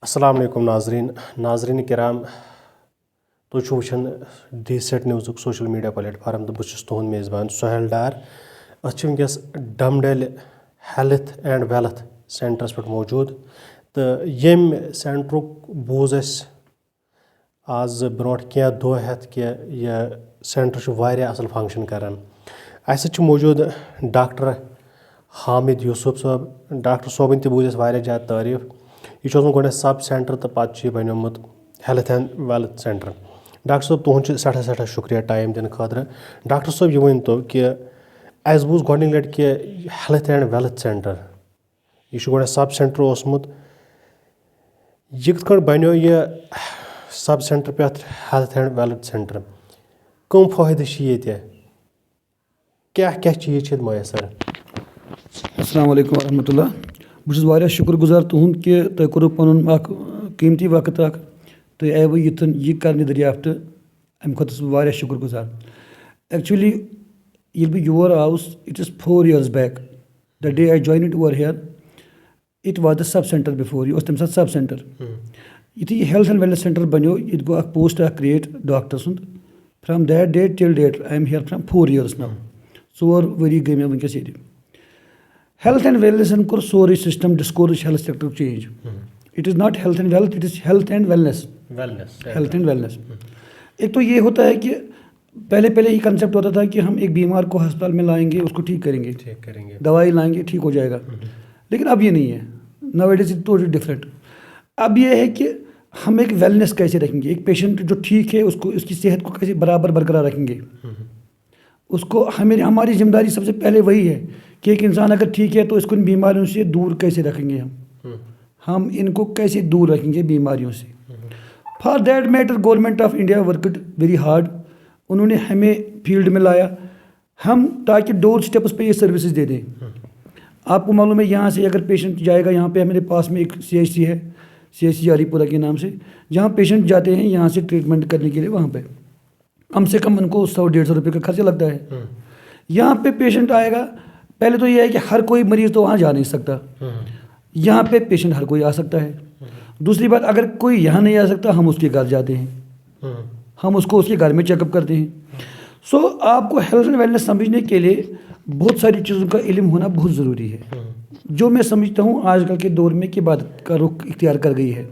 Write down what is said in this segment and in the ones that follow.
السلام علیکم ناظرین کرام تُہۍ چھِو وٕچھان ڈی سیٹ نِوزُک سوشل میٖڈیا پلیٹ فارم تہٕ بہٕ چھُس تُہُنٛد میزبان سہیل ڈار أسۍ چھِ وٕنکٮ۪س ڈمڈیل ہیلتھ اینڈ ویلتھ سینٹرس پٮ۪ٹھ موٗجوٗد تہٕ ییٚمہِ سینٹرُک بوٗز اَسہِ آز برونٛٹھ کینٛہہ دۄہ ہٮ۪تھ کہِ یہِ سینٹر چھُ واریاہ اَصٕل فنٛگشن کران اَسہِ سۭتۍ چھُ موٗجوٗد ڈاکٹر حامد یوٗسف صٲب ڈاکٹر صٲبٕنۍ تہِ بوٗزۍ اَسہِ واریاہ زیادٕ تعریٖف یہِ چھُ اوسمُت گۄڈٕنٮ۪تھ سب سینٹر تہٕ پتہٕ چھُ یہِ بنیومُت health and wealth centre doctor صٲب تُہُنٛد چھُ سٮ۪ٹھاہ سٮ۪ٹھاہ شُکریہ ٹایم دِنہٕ خٲطرٕ ڈاکٹر صٲب یہِ ؤنۍتو کہِ اَسہِ بوٗز گۄڈنِکۍ لٹہِ کہِ ہیلتھ اینڈ ویلتھ سینٹر یہِ چھُ گۄڈٕنٮ۪تھ سب سینٹر اوسمُت یہِ کِتھ کٲٹھۍ بنیو یہِ سب سینٹر پٮ۪ٹھ ہیلتھ اینڈ ویلتھ سینٹر کٕم فٲیدٕ چھِ ییٚتہِ کیٛاہ کیٛاہ چیٖز چھِ ییٚتہِ میسر؟ السلام علیکم ورحمۃ اللہ بہٕ چھُس واریاہ شُکر گُزار تُہُنٛد کہِ تۄہہِ کوٚروٕ پَنُن اکھ قیٖمتی وقت اکھ تُہۍ آیوٕ ییٚتٮ۪ن یہِ کرنہِ دٔریافتہٕ اَمہِ خٲطرٕ چھُس بہٕ واریاہ شُکر گُزار ایکچُؤلی ییٚلہِ بہٕ یور آوُس it is 4 years back the day I joined over here it was the sub centre before یہِ اوس تَمہِ ساتہٕ سب سینٹر یِتھُے یہِ ہیلتھ اینڈ ویلنس سینٹر بنیو ییٚتہِ گوٚو اکھ پوسٹ اکھ کریٹ ڈاکٹر سُنٛد from that date till date I am here from 4 years now 4 ؤری گٔے مےٚ وٕنکیٚس ییٚتہِ ہیلتھ اینڈ ویلنسن کوٚر سورُے سِسٹم ڈِسکورٕچ ہیلتھ سیکٹرُک change it is not health and wealth it is health and wellness health and wellness ایک تو یہ ہوتا ہے کہ پہلے یہ کنسیپٹ ہوتا تھا کہ ہم ایک بیمار کو ہسپتال میں لائیں گے اس کو ٹھیک کریں گے دوائی لائیں گے ٹھیک ہو جائے گا لیکن اب یہ نہیں ہے now it is totally different اب یہ ہے کہ ہم ایک ویلنس کیسے رکھیں گے ایک پیشنٹ جو ٹھیک ہے اس کو اس کی صحت کو کیسے برابر برقرار رکھیں گے اس کو ہماری ذمہ داری سب سے پہلے وہی ہے کہ ایک انسان اگر ٹھیک ہے تو اس کو ان بیماریوں سے دور کیسے رکھیں گے ہم ان کو کیسے دور رکھیں گے بیماریوں سے for that matter government of India worked very hard انہوں نے ہمیں فیلڈ میں لایا ہم تاکہ ڈور اسٹیپس پہ یہ سروسز دے دیں آپ کو معلوم ہے یہاں سے اگر پیشنٹ جائے گا یہاں پہ میرے پاس میں ایک CHC ہے CHC علی پورہ کے نام سے جہاں پیشنٹ جاتے ہیں یہاں سے ٹریٹمنٹ کرنے کے لیے وہاں پہ کم سے کم ان کو 100-150 روپے کا خرچہ لگتا ہے یہاں پہ پیشنٹ آئے گا پہلے تو یہ ہے کہ ہر کوئی مریض تو وہاں جا نہیں سکتا یہاں پہ پیشنٹ ہر کوئی آ سکتا ہے دوسری بات اگر کوئی یہاں نہیں آ سکتا ہم اس کے گھر جاتے ہیں ہم اس کو اس کے گھر میں چیک اپ کرتے ہیں سو آپ کو ہیلتھ اینڈ ویلنس سمجھنے کے لیے بہت ساری چیزوں کا علم ہونا بہت ضروری ہے جو میں سمجھتا ہوں آج کل کے دور میں کہ عبادت کا رخ اختیار کر گئی ہے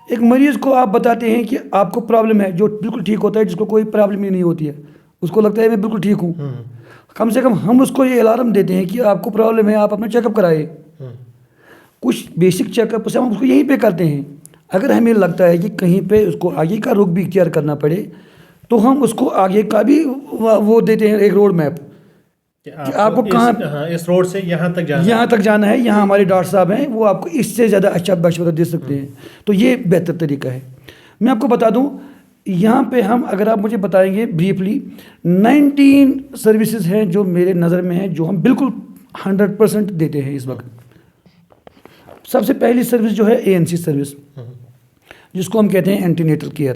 ایک مریض کو آپ بتاتے ہیں کہ آپ کو پرابلم ہے جو بالکل ٹھیک ہوتا ہے جس کو کوئی پرابلم ہی نہیں ہوتی ہے اس کو لگتا ہے میں بالکل ٹھیک ہوں کم سے کم ہم اس کو یہ الارم دیتے ہیں کہ آپ کو پرابلم ہے آپ اپنا چیک اپ کرائے کچھ بیسک چیک اپ سے ہم اس کو یہیں پہ کرتے ہیں اگر ہمیں لگتا ہے کہ کہیں پہ اس کو آگے کا رخ بھی اختیار کرنا پڑے تو ہم اس کو آگے کا بھی وہ دیتے ہیں ایک روڈ میپ کہ آپ کو کہاں اس روڈ سے یہاں تک جانا ہے یہاں ہمارے ڈاکٹر صاحب ہیں وہ آپ کو اس سے زیادہ اچھا مشورہ دے سکتے ہیں تو یہ بہتر طریقہ ہے میں آپ کو بتا دوں یہاں پہ ہم اگر آپ مجھے بتائیں گے بریفلی 19 سروسز ہیں جو میرے نظر میں ہیں جو ہم بالکل 100% دیتے ہیں اس وقت سب سے پہلی سروس جو ہے ANC سروس جس کو ہم کہتے ہیں اینٹی نیٹل کیئر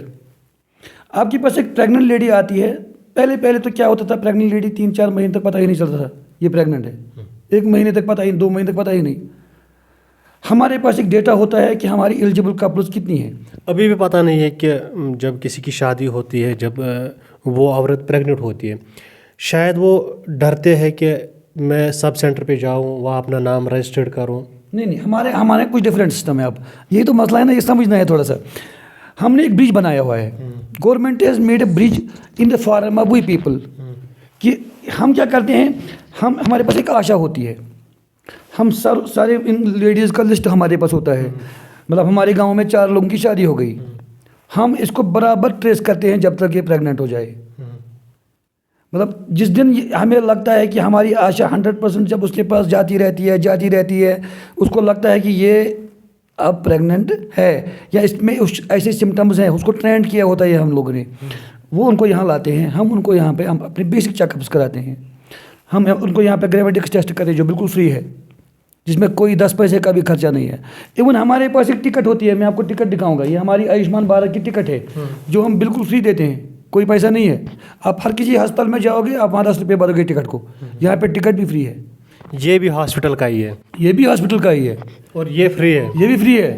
آپ کے پاس ایک پریگننٹ لیڈی آتی ہے پہلے تو کیا ہوتا تھا پریگننٹ لیڈی 3-4 مہینے تک پتہ ہی نہیں چلتا تھا یہ پریگننٹ ہے 1 مہینے تک پتہ ہی 2 مہینے تک پتہ ہی نہیں ہمارے پاس ایک ڈیٹا ہوتا ہے کہ ہماری ایلیجبل کپلز کتنی ہیں ابھی بھی پتہ نہیں ہے کہ جب کسی کی شادی ہوتی ہے جب وہ عورت پریگننٹ ہوتی ہے شاید وہ ڈرتے ہیں کہ میں سب سینٹر پہ جاؤں وہاں اپنا نام رجسٹرڈ کروں نہیں ہمارے کچھ ڈفرینٹ سسٹم ہے اب یہی تو مسئلہ ہے نا یہ سمجھنا ہے تھوڑا سا ہم نے ایک برج بنایا ہوا ہے government has made a bridge in the form of we people کہ ہم کیا کرتے ہیں ہمارے پاس ایک آشا ہوتی ہے ہم سارے ان لیڈیز کا لسٹ ہمارے پاس ہوتا ہے مطلب ہمارے گاؤں میں 4 لوگوں کی شادی ہو گئی ہم اس کو برابر ٹریس کرتے ہیں جب تک یہ پریگننٹ ہو جائے مطلب جس دن ہمیں لگتا ہے کہ ہماری آشا 100% جب اس کے پاس جاتی رہتی ہے اس کو لگتا ہے کہ یہ اب پریگننٹ ہے یا اس میں ایسے سمٹمز ہیں اس کو ٹرینڈ کیا ہوتا ہے ہم لوگوں نے وہ ان کو یہاں لاتے ہیں ہم ان کو یہاں پہ ہم اپنے بیسک چیک اپس کراتے ہیں ہم ان کو یہاں پہ گریویٹکس ٹیسٹ کرتے ہیں جو بالکل فری ہے جس میں کوئی 10 پیسے کا بھی خرچہ نہیں ہے ایون ہمارے پاس ایک ٹکٹ ہوتی ہے میں آپ کو ٹکٹ دکھاؤں گا یہ ہماری آیوشمان بھارت کی ٹکٹ ہے جو ہم بالکل فری دیتے ہیں کوئی پیسہ نہیں ہے آپ ہر کسی ہسپتال میں جاؤ گے آپ وہاں 10 روپے بھرو گے ٹکٹ کو یہاں پہ ٹکٹ بھی فری ہے یہ بھی ہاسپٹل کا ہی ہے یہ بھی ہاسپٹل کا ہی ہے اور یہ فری ہے یہ بھی فری ہے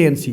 ANC,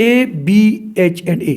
ABHA।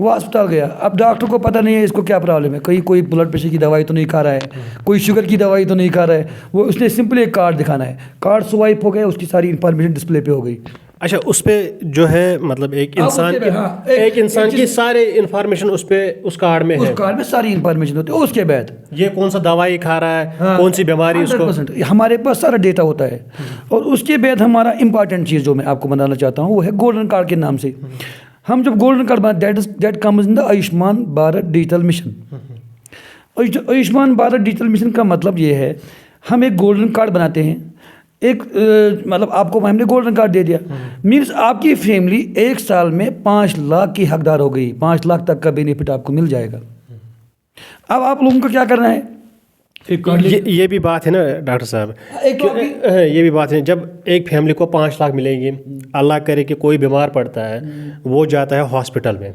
وہ ہسپتال گیا, اب ڈاکٹر کو پتہ نہیں ہے اس کو کیا پرابلم ہے, کوئی بلڈ پریشر کی دوائی تو نہیں کھا رہا ہے, کوئی شوگر کی دوائی تو نہیں کھا رہا ہے, وہ اس نے سمپل ایک کارڈ دکھانا ہے, کارڈ سوائپ ہو گیا, اس کی ساری انفارمیشن ڈسپلے پہ ہو گئی. اچھا, اس پہ جو ہے مطلب ایک انسان کی سارے انفارمیشن اس کارڈ میں ہے, اس کارڈ میں ساری انفارمیشن ہوتی ہے. اس کے بعد یہ کون سا دوائی کھا رہا ہے, کون سی بیماری اس کو, ہمارے پاس سارا ڈیٹا ہوتا ہے. اور اس کے بعد ہمارا امپارٹنٹ چیز جو میں آپ کو بتانا چاہتا ہوں وہ ہے گولڈن کارڈ کے نام سے. ہم جب گولڈن کارڈ بنا that comes in the Ayushman Bharat digital mission. Ayushman Bharat digital mission کا مطلب یہ ہے, ہم ایک گولڈن کارڈ بناتے ہیں, ایک مطلب آپ کو ہم نے گولڈن کارڈ دے دیا, مینس آپ کی فیملی 1 سال میں 5 لاکھ کی حقدار ہو گئی, 5 لاکھ تک کا بینیفٹ آپ کو مل جائے گا. اب آپ لوگوں کو کیا کرنا ہے, یہ بھی بات ہے نا ڈاکٹر صاحب, یہ بھی بات ہے, جب ایک فیملی کو 5 لاکھ ملیں گی, اللہ کرے کہ کوئی بیمار پڑتا ہے, وہ جاتا ہے ہاسپٹل میں,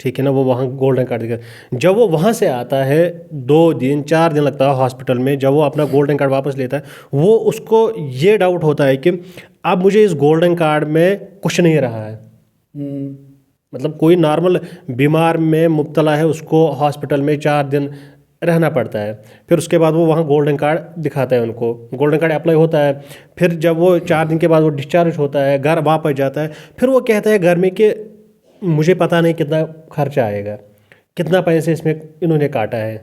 ٹھیک ہے نا, وہ وہاں گولڈن کارڈ دکھا, جب وہ وہاں سے آتا ہے 2 دن 4 دن لگتا ہے ہاسپٹل میں, جب وہ اپنا گولڈن کارڈ واپس لیتا ہے, وہ اس کو یہ ڈاؤٹ ہوتا ہے کہ اب مجھے اس گولڈن کارڈ میں کچھ نہیں رہا ہے. مطلب کوئی نارمل بیمار میں مبتلا ہے, اس کو ہاسپٹل میں 4 دن رہنا پڑتا ہے, پھر اس کے بعد وہ وہاں گولڈن کارڈ دکھاتا ہے, ان کو گولڈن کارڈ اپلائی ہوتا ہے, پھر جب وہ 4 دن کے بعد وہ ڈسچارج ہوتا ہے, گھر واپس جاتا ہے, پھر وہ کہتا ہے گھر میں کہ مجھے پتہ نہیں کتنا خرچہ آئے گا, کتنا پیسے اس میں انہوں نے کاٹا ہے.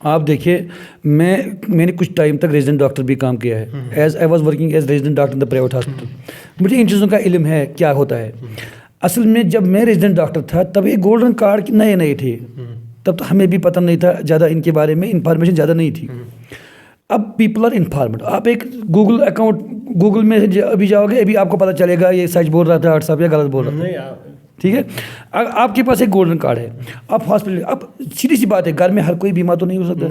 آپ دیکھیے, میں نے کچھ ٹائم تک ریزیڈنٹ ڈاکٹر بھی کام کیا ہے, as I was working as resident doctor in the private hospital. مجھے ان چیزوں کا علم ہے کیا ہوتا ہے. اصل میں جب میں ریزیڈنٹ ڈاکٹر تھا تب یہ گولڈن کارڈ نئے تھے, تب تو ہمیں بھی پتہ نہیں تھا زیادہ, ان کے بارے میں انفارمیشن زیادہ نہیں تھی. اب پیپل آر انفارمڈ. آپ ایک گوگل اکاؤنٹ, گوگل میں ابھی جاؤ گے, ابھی آپ کو پتہ چلے گا یہ سچ بول رہا تھا واٹس ایپ یا غلط بول رہا تھا, ٹھیک ہے. آپ کے پاس ایک گولڈن کارڈ ہے, آپ ہاسپٹل, اب سیدھی سی بات ہے, گھر میں ہر کوئی بیمار تو نہیں ہو سکتا.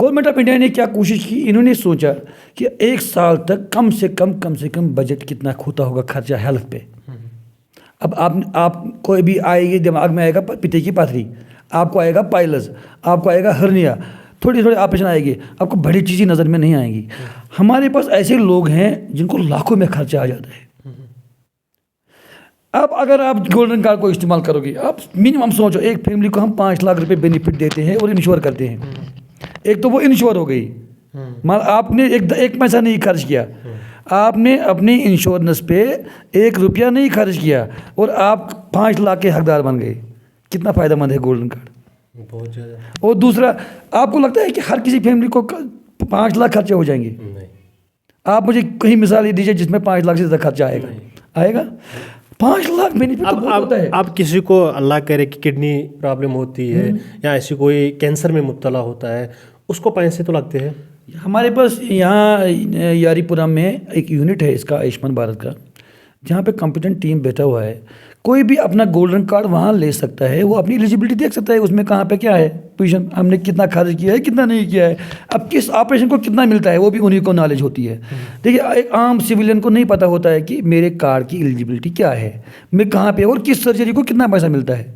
گورنمنٹ آف انڈیا نے کیا کوشش کی, انہوں نے سوچا کہ 1 سال تک کم سے کم بجٹ کتنا ہوتا ہوگا خرچہ ہیلتھ پہ. اب آپ کوئی بھی آئے گی, دماغ میں آئے گا پتے کی پتھری, آپ کو آئے گا پائلز, آپ کو آئے گا ہرنیا, تھوڑی آپریشن آئے گی, آپ کو بڑی چیزیں نظر میں نہیں آئیں گی. ہمارے پاس ایسے لوگ ہیں جن کو لاکھوں میں خرچہ آ جاتا ہے. اب اگر آپ گولڈن کارڈ کو استعمال کرو گے, آپ منیمم سوچو, ایک فیملی کو ہم 5 لاکھ روپے بینیفٹ دیتے ہیں اور انشور کرتے ہیں. ایک تو وہ انشور ہو گئی, آپ نے ایک پیسہ نہیں خرچ کیا, آپ نے اپنی انشورنس پہ 1 روپیہ نہیں خرچ کیا, اور آپ 5 لاکھ کے حقدار بن گئے. کتنا فائدہ مند ہے گولڈن کارڈ, بہت زیادہ. اور دوسرا, آپ کو لگتا ہے کہ ہر کسی فیملی کو 5 لاکھ خرچے ہو جائیں گے؟ آپ مجھے کہیں مثال دیجیے جس میں 5 لاکھ سے زیادہ خرچہ آئے گا. 5 لاکھ بینیفٹ ہوتا ہے. اب کسی کو اللہ کرے کہ کڈنی پرابلم ہوتی ہے, یا ایسی کوئی کینسر میں مبتلا ہوتا ہے, اس کو پیسے تو لگتے ہیں. ہمارے پاس یہاں یاری پورہ میں ایک یونٹ ہے اس کا, آیوشمان بھارت کا, جہاں پہ کمپیٹنٹ ٹیم بیٹھا ہوا ہے. کوئی بھی اپنا گولڈن کارڈ وہاں لے سکتا ہے, وہ اپنی ایلیجبلٹی دیکھ سکتا ہے, اس میں کہاں پہ کیا ہے پوزیشن, ہم نے کتنا خرچ کیا ہے, کتنا نہیں کیا ہے, اب کس آپریشن کو کتنا ملتا ہے, وہ بھی انہیں کو نالج ہوتی ہے. دیکھیے, ایک عام سویلین کو نہیں پتہ ہوتا ہے کہ میرے کارڈ کی ایلیجبلٹی کیا ہے, میں کہاں پہ اور کس سرجری کو کتنا پیسہ ملتا ہے.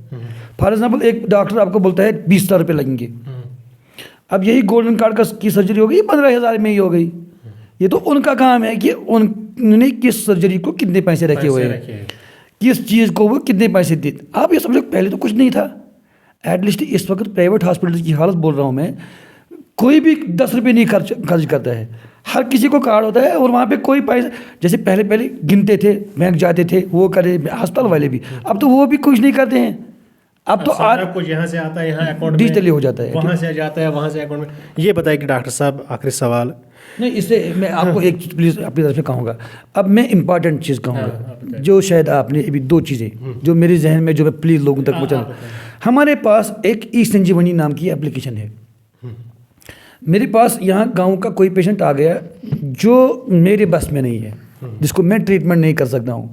فار ایگزامپل, ایک ڈاکٹر آپ کو بولتا ہے 20,000 روپے لگیں گے, اب یہی گولڈن کارڈ کی سرجری ہو گئی 15,000 میں ہی ہو گئی. یہ تو ان کا کام ہے کہ انہوں نے کس سرجری کو کتنے پیسے رکھے ہوئے ہیں, کس چیز کو وہ کتنے پیسے دیتے. آپ یہ سمجھو پہلے تو کچھ نہیں تھا. ایٹ لیسٹ اس وقت پرائیویٹ ہاسپٹل کی حالت بول رہا ہوں میں, کوئی بھی 10 روپے نہیں خرچ کرتا ہے. ہر کسی کو کارڈ ہوتا ہے, اور وہاں پہ کوئی پیسہ, جیسے پہلے گنتے تھے, بینک جاتے تھے, وہ کرے, ہسپتال والے بھی, اب تو وہ بھی کچھ نہیں کرتے ہیں. اب تو کچھ یہاں سے آتا ہے, یہاں اکاؤنٹ ڈیجیٹلی ہو جاتا ہے, وہاں سے جاتا ہے, وہاں سے اکاؤنٹ میں. یہ بتائیں کہ ڈاکٹر صاحب آخری سوال نہیں, اس سے میں آپ کو ایک چیز پلیز اپنی طرف سے کہوں گا. اب میں امپارٹنٹ چیز کہوں گا, جو شاید آپ نے ابھی 2 چیزیں جو میرے ذہن میں, جو میں پلیز لوگوں تک پہنچا. ہمارے پاس ایک ای سنجیونی نام کی اپلیکیشن ہے. میرے پاس یہاں گاؤں کا کوئی پیشنٹ آ گیا جو میرے بس میں نہیں ہے, جس کو میں ٹریٹمنٹ نہیں کر سکتا ہوں.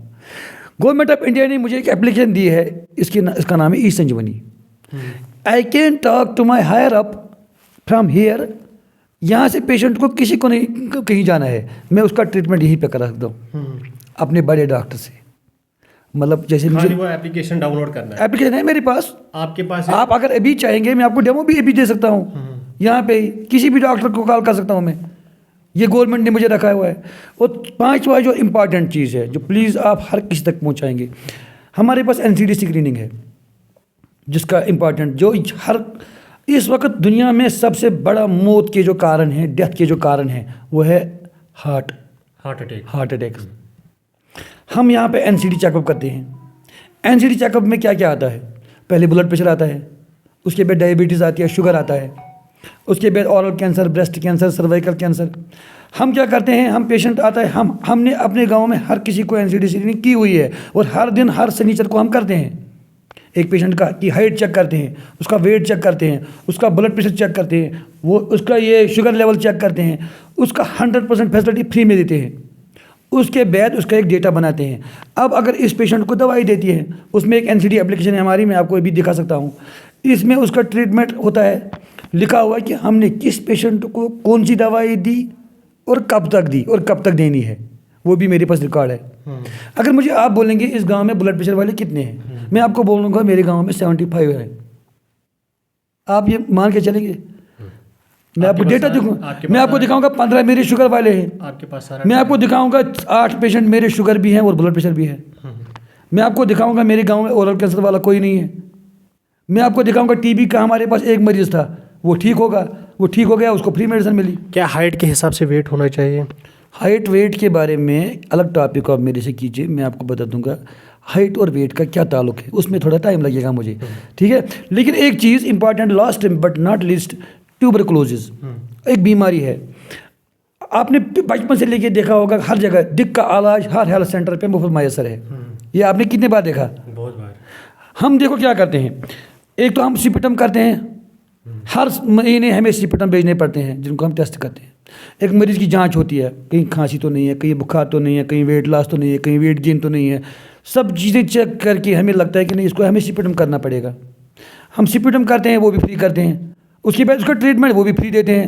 گورنمنٹ آف انڈیا نے مجھے ایک اپلیکیشن دی ہے, اس کا نام ہے e Sanjeevani. I can talk to my higher up from here. یہاں سے پیشنٹ کو کسی کو نہیں کہیں جانا ہے, میں اس کا ٹریٹمنٹ یہیں پہ کرا سکتا ہوں اپنے بڑے ڈاکٹر سے. مطلب جیسے مجھے وہ اپلیکیشن ڈاؤن لوڈ کرنا ہے, اپلیکیشن ہے میرے پاس, آپ کے پاس, آپ اگر ابھی چاہیں گے میں آپ کو ڈیمو بھی ابھی دے سکتا ہوں. یہاں پہ کسی بھی ڈاکٹر کو کال کر سکتا ہوں میں, یہ گورنمنٹ نے مجھے رکھا ہوا ہے. اور 5واں جو امپارٹنٹ چیز ہے, جو پلیز آپ ہر کسی تک پہنچائیں گے, ہمارے پاس NCD اسکریننگ ہے. جس کا امپورٹنٹ جو ہر اس وقت دنیا میں سب سے بڑا موت کے جو کارن ہیں، ڈیتھ کے جو کارن ہیں، وہ ہے ہارٹ اٹیک. ہم یہاں پہ NCD چیک اپ کرتے ہیں. NCD چیک اپ میں کیا کیا آتا ہے؟ پہلے بلڈ پریشر آتا ہے، اس کے بعد ڈائبٹیز آتی ہے، شوگر آتا ہے، اس کے بعد oral cancer, breast cancer, cervical cancer. ہم کیا کرتے ہیں؟ ہم پیشنٹ آتا ہے، ہم نے اپنے گاؤں میں ہر کسی کو NCD اسکریننگ کی ہوئی ہے، اور ہر دن ہر سنیچر کو ہم کرتے ہیں. ایک پیشنٹ کی ہائٹ چیک کرتے ہیں، اس کا ویٹ چیک کرتے ہیں، اس کا بلڈ پریشر چیک کرتے ہیں، وہ اس کا یہ شوگر لیول چیک کرتے ہیں، اس کا 100% فیسلٹی فری میں دیتے ہیں. اس کے بعد اس کا ایک ڈیٹا بناتے ہیں. اب اگر اس پیشنٹ کو دوائی دیتی ہے، اس میں ایک NCD اپلیکیشن ہے ہماری، میں آپ کو بھی دکھا سکتا ہوں. اس میں اس کا ٹریٹمنٹ ہوتا ہے، لکھا ہوا ہے کہ ہم نے کس پیشنٹ کو کون سی دوائی دی اور کب تک دی اور کب تک دینی ہے، وہ بھی میرے پاس ریکارڈ ہے. اگر مجھے آپ بولیں گے اس گاؤں میں بلڈ پریشر والے کتنے ہیں، میں آپ کو بولوں گا میرے گاؤں میں 75 ہیں. آپ یہ مان کے چلیں گے؟ میں آپ کو ڈیٹا دکھاؤں، میں آپ کو دکھاؤں گا 15 میرے شوگر والے ہیں، میں آپ کو دکھاؤں گا 8 پیشنٹ میرے شوگر بھی ہیں اور بلڈ پریشر بھی ہے. میں آپ کو دکھاؤں گا میرے گاؤں میں اورل کینسر والا کوئی نہیں ہے. میں آپ کو دکھاؤں گا TB کا ہمارے پاس ایک مریض تھا، وہ ٹھیک ہو گیا، اس کو فری میڈیسن ملی. کیا ہائٹ کے حساب سے ویٹ ہونا چاہیے؟ ہائٹ ویٹ کے بارے میں الگ ٹاپک آپ میرے سے کیجیے، میں آپ کو بتا دوں گا ہائٹ اور ویٹ کا کیا تعلق ہے، اس میں تھوڑا ٹائم لگے گا مجھے، ٹھیک ہے. لیکن ایک چیز important last but not least, tuberculosis ایک بیماری ہے. آپ نے بچپن سے لے کے دیکھا ہوگا ہر جگہ دق کا علاج ہر ہیلتھ سینٹر پہ مفت میسر ہے. یہ آپ نے کتنے بار دیکھا؟ بہت بار. ہم دیکھو کیا کرتے ہیں، ایک تو ہم سپٹم کرتے ہیں، ہر مہینے ہمیں سپٹم بھیجنے پڑتے ہیں جن کو ہم ٹیسٹ کرتے ہیں. ایک مریض کی جانچ ہوتی ہے، کہیں کھانسی تو نہیں ہے، کہیں بخار تو نہیں ہے، کہیں ویٹ لاس تو نہیں ہے، کہیں ویٹ گین تو نہیں ہے. سب چیزیں چیک کر کے ہمیں لگتا ہے کہ نہیں اس کو ہمیں سپٹم کرنا پڑے گا. ہم سپٹم کرتے ہیں، وہ بھی فری کرتے ہیں. اس کے بعد اس کا ٹریٹمنٹ وہ بھی فری دیتے ہیں.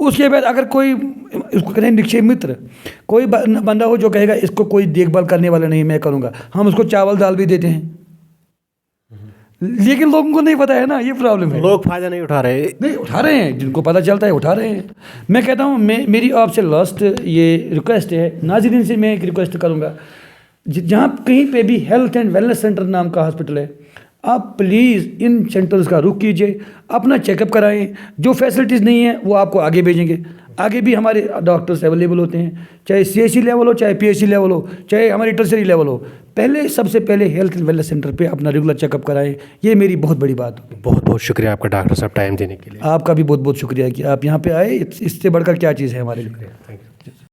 اس کے بعد اگر کوئی اس کو کہتے ہیں نکشے متر، کوئی بندہ ہو جو کہے گا اس کو کوئی دیکھ بھال کرنے والا نہیں میں کروں گا، ہم اس کو چاول دال بھی دیتے ہیں. لیکن لوگوں کو نہیں پتا ہے نا، یہ پرابلم ہے. لوگ فائدہ نہیں اٹھا رہے ہیں، جن کو پتہ چلتا ہے اٹھا رہے ہیں. میں کہتا ہوں میری آپ سے لاسٹ یہ ریکویسٹ ہے، ناظرین سے میں ایک ریکویسٹ کروں گا، جہاں کہیں پہ بھی ہیلتھ اینڈ ویلنس سینٹر نام کا ہاسپٹل ہے، آپ پلیز ان سینٹرز کا رخ کیجیے، اپنا چیک اپ کرائیں. جو فیسلٹیز نہیں ہیں وہ آپ کو آگے بھیجیں گے. آگے بھی ہمارے ڈاکٹرز اویلیبل ہوتے ہیں، چاہے CHC لیول ہو، چاہے PHC لیول ہو، چاہے ہماری ٹرشری لیول ہو. سب سے پہلے ہیلتھ اینڈ ویلنس سینٹر پہ اپنا ریگولر چیک اپ کرائیں. یہ میری بہت بڑی بات ہوگی. بہت بہت شکریہ آپ کا ڈاکٹر صاحب ٹائم دینے کے لیے. آپ کا بھی بہت بہت شکریہ کہ آپ یہاں پہ آئے. اس سے بڑھ کر کیا چیز ہے ہمارے لیے.